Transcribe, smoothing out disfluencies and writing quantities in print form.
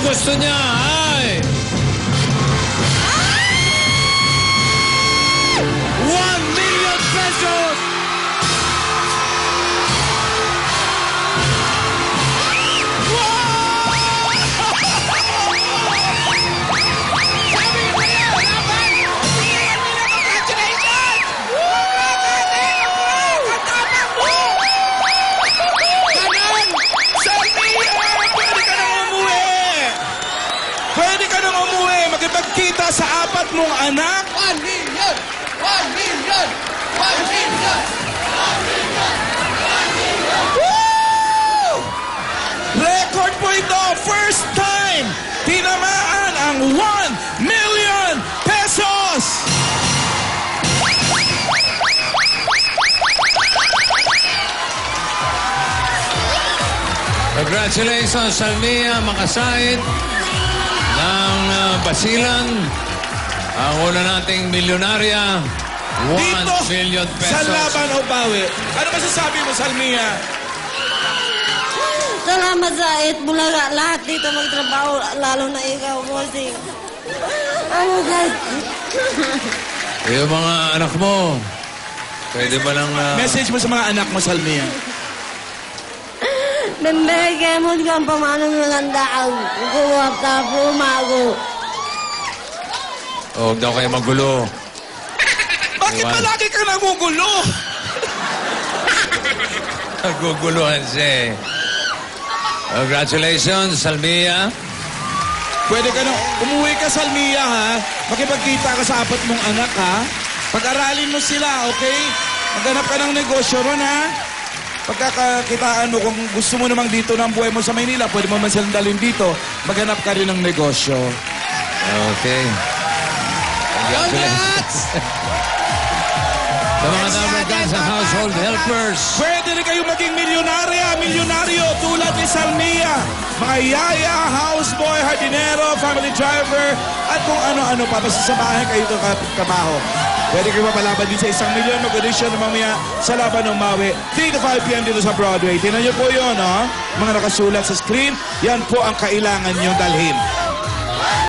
gusto niya ay 1,000,000 pesos! Magkita sa apat mong anak. 1 million! 1 million! 1 million! 1 million! 1 million! Woo! Record po ito. First time tinamaan ang 1,000,000 pesos. Congratulations, Salmia Makasait ng Basilan. Ang una nating milyonarya, 1,000,000 pesos. Sa laban o bawi. Ano masasabi mo, Salmia? Salamat sa Itbulaga. Lahat dito magtrabaho, lalo na ikaw, bossing. Ano guys? Yung mga anak mo, pwede ba lang... Message mo sa mga anak mo, Salmia. Nambigay mo kang pamanong nagandaan. Kuwap ka po, mago. Huwag daw kayo magulo. Bakit Iwan. palagi ka nagugulo? Naguguluhan siya eh. Congratulations, Salmia. Pwede ka na, umuwi ka, Salmia, ha? Makipagkita ka sa apat mong anak, ha? Pag-aralin mo sila, okay? Maghanap ka ng negosyo ron, ha? Pagkakakitaan mo, kung gusto mo namang dito ng buhay mo sa Maynila, pwede mo man silang dalhin dito, maghanap ka rin ng negosyo. Okay. Congratulations. Sa mga number guys sa household helpers. Pwede rin kayo maging milyonaryo tulad ni Salmia. Mga yaya, houseboy, hardinero, family driver, at kung ano-ano pa. Basta sa bahay kayo ito trabaho. Pwede kayo mapalaban din sa 1,000,000 mag-audition ng mamaya sa Laban ng Maui. 3 to 5 p.m. dito sa Broadway. Tingnan niyo po yun, oh. Mga nakasulat sa screen. Yan po ang kailangan niyong dalhin.